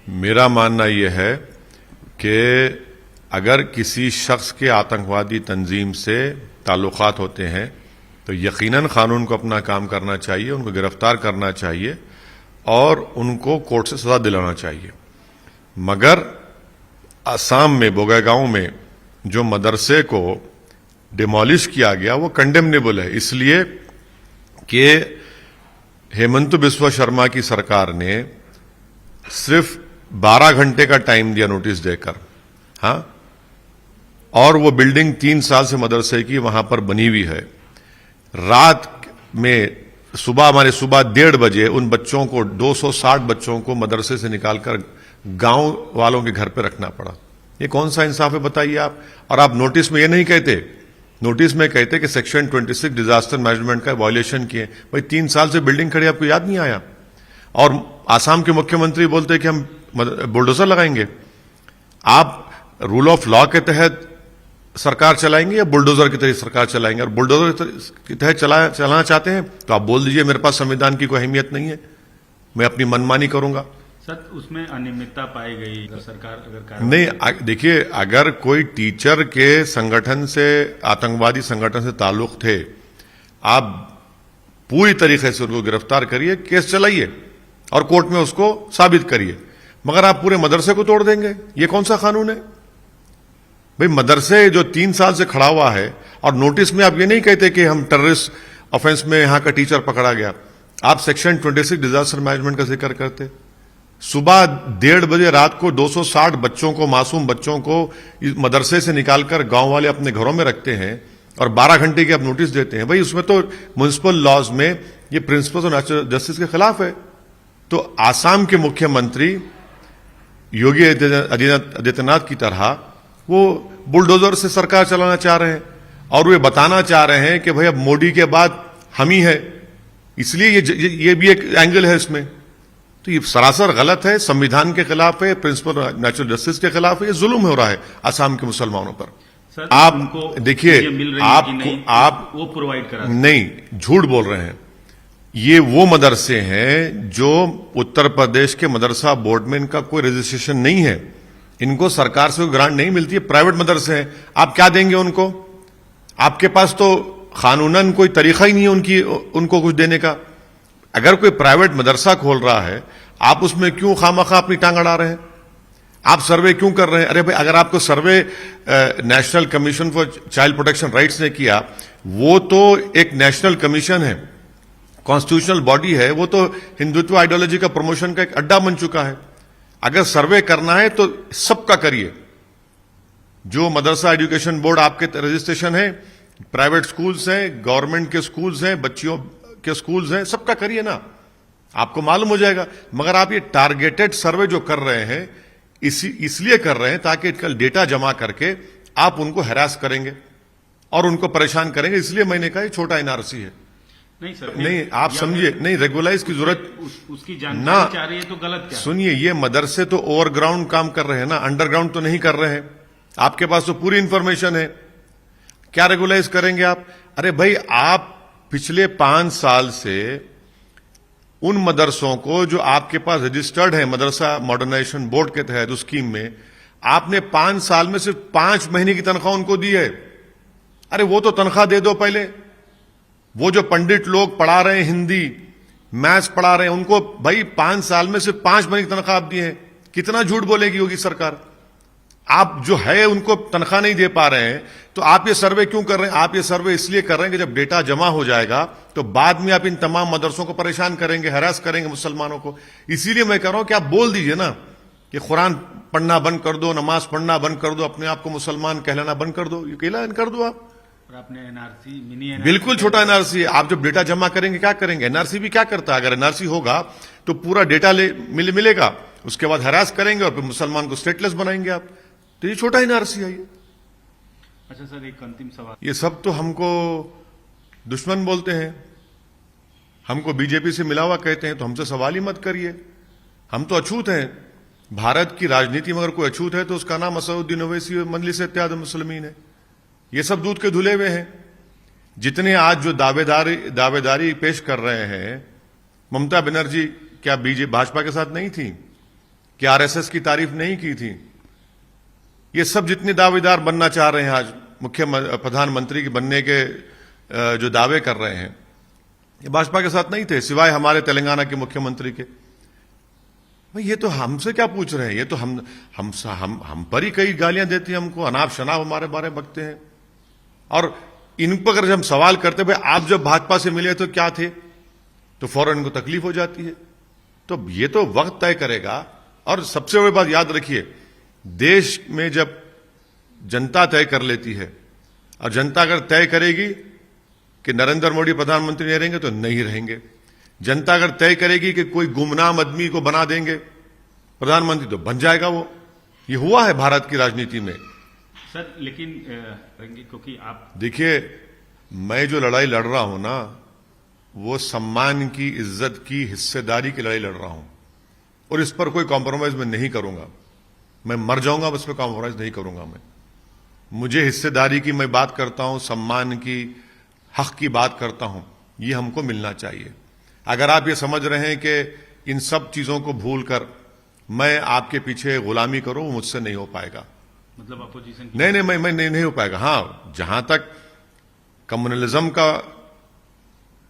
मेरा मानना यह है कि अगर किसी शख्स के आतंकवादी तंजीम से ताल्लुकात होते हैं तो यकीनन कानून को अपना काम करना चाहिए, उनको गिरफ्तार करना चाहिए और उनको कोर्ट से सजा दिलाना चाहिए। मगर असम में बोगैगांव में जो मदरसे को डिमोलिश किया गया वो कंडेमनेबल है, इसलिए कि हेमंत बिस्वा शर्मा की सरकार ने सिर्फ 12 घंटे का टाइम दिया नोटिस देकर, हाँ, और वो बिल्डिंग 3 साल से मदरसे की वहां पर बनी हुई है। रात में सुबह 1:30 बजे उन बच्चों को 260 बच्चों को मदरसे से निकालकर गांव वालों के घर पे रखना पड़ा। ये कौन सा इंसाफ है बताइए आप। और आप नोटिस में ये नहीं कहते, नोटिस में कहते कि सेक्शन 26 डिजास्टर मैनेजमेंट का वायलेशन किए। भाई 3 साल से बिल्डिंग खड़ी, आपको याद नहीं आया? और आसाम के मुख्यमंत्री बोलते कि हम बुलडोजर लगाएंगे। आप रूल ऑफ लॉ के तहत सरकार चलाएंगे या बुलडोजर की तहत सरकार चलाएंगे? और बुलडोजर के तहत चलाना चाहते हैं तो आप बोल दीजिए मेरे पास संविधान की कोई अहमियत नहीं है, मैं अपनी मनमानी करूंगा। सर, उसमें अनियमितता पाई गई सरकार अगर नहीं, देखिए, अगर कोई टीचर के संगठन से, आतंकवादी संगठन से ताल्लुक थे, आप पूरी तरीके से उनको गिरफ्तार करिए, केस चलाइए और कोर्ट में उसको साबित करिए। मगर आप पूरे मदरसे को तोड़ देंगे, ये कौन सा कानून है भाई? मदरसे जो 3 साल से खड़ा हुआ है और नोटिस में आप ये नहीं कहते कि हम टेररिस्ट ऑफेंस में यहां का टीचर पकड़ा गया, आप सेक्शन 26 डिजास्टर मैनेजमेंट का जिक्र करते। सुबह 1:30 बजे रात को 260 बच्चों को, मासूम बच्चों को मदरसे से निकालकर गांव वाले अपने घरों में रखते हैं और 12 घंटे की आप नोटिस देते हैं। भाई उसमें तो म्युनिसिपल लॉज में ये प्रिंसिपल्स ऑफ नेचुरल जस्टिस के खिलाफ है। तो आसाम के मुख्यमंत्री योगी आदित्यनाथ की तरह वो बुलडोजर से सरकार चलाना चाह रहे हैं और वे बताना चाह रहे हैं कि भाई अब मोदी के बाद हम ही है, इसलिए ये भी एक एंगल है इसमें। तो ये सरासर गलत है, संविधान के खिलाफ है, प्रिंसिपल नेचुरल जस्टिस के खिलाफ है, ये जुल्म हो रहा है आसाम के मुसलमानों पर। सर, आप देखिए, आप वो प्रोवाइड करा नहीं, झूठ बोल रहे हैं। ये वो मदरसे हैं जो उत्तर प्रदेश के मदरसा बोर्ड में इनका कोई रजिस्ट्रेशन नहीं है, इनको सरकार से कोई ग्रांट नहीं मिलती है, प्राइवेट मदरसे हैं। आप क्या देंगे उनको? आपके पास तो कानूनन कोई तरीका ही नहीं है उनको कुछ देने का। अगर कोई प्राइवेट मदरसा खोल रहा है, आप उसमें क्यों खामखा अपनी टांग अड़ा रहे हैं? आप सर्वे क्यों कर रहे हैं? अरे भाई, अगर आपको survey National Commission for Child Protection Rights ने किया, वो तो एक नेशनल कमीशन है, कॉन्स्टिट्यूशनल बॉडी है, वो तो हिंदुत्व आइडियोलॉजी का प्रमोशन का एक अड्डा बन चुका है। अगर सर्वे करना है तो सबका करिए। जो मदरसा एजुकेशन बोर्ड आपके रजिस्ट्रेशन है, प्राइवेट स्कूल्स हैं, गवर्नमेंट के स्कूल्स हैं, बच्चियों के स्कूल्स हैं, सबका करिए ना, आपको मालूम हो जाएगा। मगर आप ये टारगेटेड सर्वे जो कर रहे हैं, इसलिए कर रहे हैं ताकि कल डेटा जमा करके आप उनको हैरास करेंगे और उनको परेशान करेंगे। इसलिए मैंने कहा ये छोटा एनआरसी है। नहीं सर, नहीं, आप समझिए, नहीं, रेगुलाइज की जरूरत उसकी जानकारी चाह रही है तो गलत क्या? सुनिए, ये मदरसे तो ओवरग्राउंड काम कर रहे हैं ना, अंडरग्राउंड तो नहीं कर रहे हैं। आपके पास तो पूरी इंफॉर्मेशन है, क्या रेगुलाइज करेंगे आप? अरे भाई, आप पिछले 5 साल से उन मदरसों को जो आपके पास रजिस्टर्ड है मदरसा मॉडर्नाइजेशन बोर्ड के तहत उस स्कीम में, आपने 5 साल में सिर्फ 5 महीने की तनख्वाह उनको दी है। अरे वो तो तनख्वाह दे दो पहले। वो जो पंडित लोग पढ़ा रहे हैं, हिंदी मैथ्स पढ़ा रहे हैं, उनको भाई 5 साल में सिर्फ 5 महीने की तनख्वाह आप दी है। कितना झूठ बोलेगी योगी सरकार? आप जो है उनको तनख्वाह नहीं दे पा रहे हैं, तो आप ये सर्वे क्यों कर रहे हैं? आप ये सर्वे इसलिए कर रहे हैं कि जब डेटा जमा हो जाएगा तो बाद में आप इन तमाम मदरसों को परेशान करेंगे, हैरास करेंगे मुसलमानों को। इसीलिए मैं कह रहा हूं कि आप बोल दीजिए ना कि कुरान पढ़ना बंद कर दो, नमाज पढ़ना बंद कर दो, अपने आप को मुसलमान कहलाना बंद कर दो, ये ऐलान कर दो आप। आपने एनआरसी, मिनी एनआरसी, बिल्कुल छोटा एनआरसी है। आप जब डेटा जमा करेंगे क्या करेंगे? एनआरसी भी क्या करता है? अगर एनआरसी होगा तो पूरा डेटा मिलेगा, उसके बाद हरास करेंगे और फिर मुसलमान को स्टेटलेस बनाएंगे आप। तो ये छोटा एनआरसी है ये। अच्छा सर, एक अंतिम सवाल। ये सब तो हमको दुश्मन बोलते हैं, हमको बीजेपी से मिला हुआ कहते हैं, तो हमसे सवाल ही मत करिए। हम तो अछूत हैं। भारत की राजनीति में अगर कोई अछूत है तो उसका नाम असदुद्दीन ओवैसी मजलिस इत्तेहाद मुस्लिमीन है। ये सब दूध के धुले हुए हैं। जितने आज जो दावेदारी पेश कर रहे हैं, ममता बनर्जी क्या भाजपा के साथ नहीं थी? कि आरएसएस की तारीफ नहीं की थी। ये सब जितने दावेदार बनना चाह रहे हैं आज प्रधानमंत्री के बनने के जो दावे कर रहे हैं, ये भाजपा के साथ नहीं थे, सिवाय हमारे तेलंगाना के मुख्यमंत्री के। भाई ये तो हमसे क्या पूछ रहे हैं, ये तो हम पर ही कई गालियां देती हैं हमको, अनाप शनाप हमारे बारे में बकते हैं। और इन पर अगर हम सवाल करते भाई आप जब भाजपा से मिले तो क्या थे, तो फौरन इनको तकलीफ हो जाती है। तो ये तो वक्त तय करेगा। और सबसे बड़ी बात याद रखिए, देश में जब जनता तय कर लेती है, और जनता अगर तय करेगी कि नरेंद्र मोदी प्रधानमंत्री नहीं रहेंगे तो नहीं रहेंगे, जनता अगर तय करेगी कि कोई गुमनाम आदमी को बना देंगे प्रधानमंत्री तो बन जाएगा वो। ये हुआ है भारत की राजनीति में। सर लेकिन क्योंकि आप देखिए, मैं जो लड़ाई लड़ रहा हूं ना, वो सम्मान की, इज्जत की, हिस्सेदारी की लड़ाई लड़ रहा हूं, और इस पर कोई कॉम्प्रोमाइज मैं नहीं करूंगा। मैं मर जाऊंगा बस पे कॉम्प्रोमाइज नहीं करूंगा मैं। मुझे हिस्सेदारी की मैं बात करता हूं, सम्मान की, हक की बात करता हूं, ये हमको मिलना चाहिए। अगर आप ये समझ रहे हैं कि इन सब चीजों को भूलकर मैं आपके पीछे गुलामी करूं, वो मुझसे नहीं हो पाएगा। मतलब अपोजिशन नहीं, मैं नहीं हो पाएगा। हां, जहां तक कम्युनलिज्म का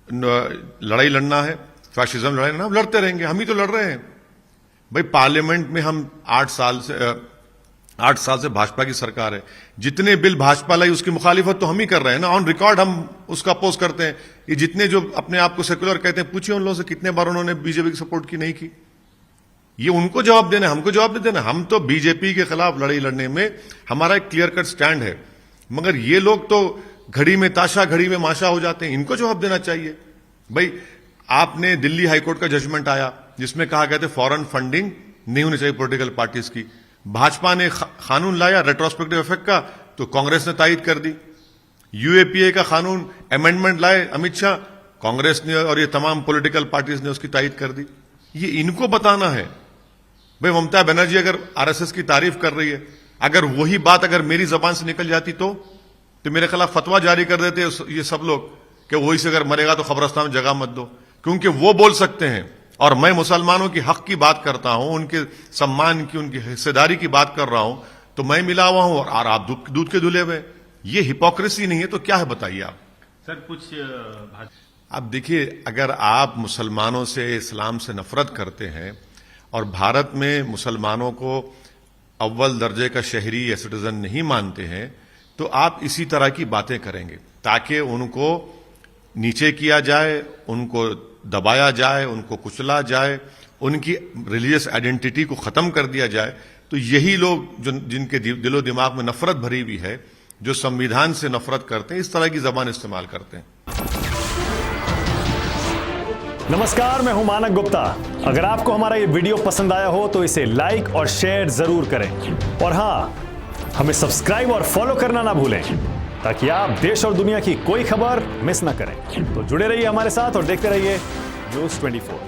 लड़ाई लड़ना है, फैशिज्म लड़ाई लड़ना, लड़ते रहेंगे, हम ही तो लड़ रहे हैं। भाई पार्लियामेंट में हम 8 साल से भाजपा की सरकार है, जितने बिल भाजपा लाई उसकी मुखालिफत तो हम ही कर रहे हैं ना, ऑन रिकॉर्ड हम उसका अपोज करते हैं। ये जितने जो अपने आप को सेक्युलर कहते हैं, पूछिए उन लोगों से कितने बार उन्होंने बीजेपी की सपोर्ट की, नहीं की। ये उनको जवाब देना है, हमको जवाब नहीं देना। हम तो बीजेपी के खिलाफ लड़ाई लड़ने में हमारा एक क्लियर कट स्टैंड है, मगर ये लोग तो घड़ी में ताशा घड़ी में माशा हो जाते हैं, इनको जवाब देना चाहिए। भाई आपने दिल्ली हाईकोर्ट का जजमेंट आया जिसमें कहा गया था फॉरेन फंडिंग नहीं होनी चाहिए पॉलिटिकल पार्टीज की। भाजपा ने कानून लाया रेट्रोस्पेक्टिव इफेक्ट का, तो कांग्रेस ने तायद कर दी। यूएपीए का कानून अमेंडमेंट लाए अमित शाह, कांग्रेस ने और ये तमाम पॉलिटिकल पार्टीज ने उसकी तायद कर दी। ये इनको बताना है। भाई ममता बनर्जी अगर आरएसएस की तारीफ कर रही है, अगर वही बात अगर मेरी जबान से निकल जाती तो मेरे खिलाफ फतवा जारी कर देते ये सब लोग कि वही से अगर मरेगा तो कब्रिस्तान में जगह मत दो, क्योंकि वो बोल सकते हैं और मैं मुसलमानों की हक की बात करता हूं, उनके सम्मान की, उनकी हिस्सेदारी की बात कर रहा हूं, तो मैं मिला हुआ हूं और आप दूध के धुले हुए। ये हिपोक्रेसी नहीं है तो क्या है बताइए आप। सर कुछ अब देखिए, अगर आप मुसलमानों से, इस्लाम से नफरत करते हैं और भारत में मुसलमानों को अव्वल दर्जे का शहरी या सिटीजन नहीं मानते हैं, तो आप इसी तरह की बातें करेंगे ताकि उनको नीचे किया जाए, उनको दबाया जाए, उनको कुचला जाए, उनकी रिलीजियस आइडेंटिटी को खत्म कर दिया जाए। तो यही लोग जिनके दिलो दिमाग में नफरत भरी हुई है, जो संविधान से नफरत करते हैं, इस तरह की जबान इस्तेमाल करते हैं। नमस्कार, मैं हूं मानक गुप्ता। अगर आपको हमारा ये वीडियो पसंद आया हो तो इसे लाइक और शेयर जरूर करें, और हां, हमें सब्सक्राइब और फॉलो करना ना भूलें ताकि आप देश और दुनिया की कोई खबर मिस ना करें। तो जुड़े रहिए हमारे साथ और देखते रहिए न्यूज़ 24।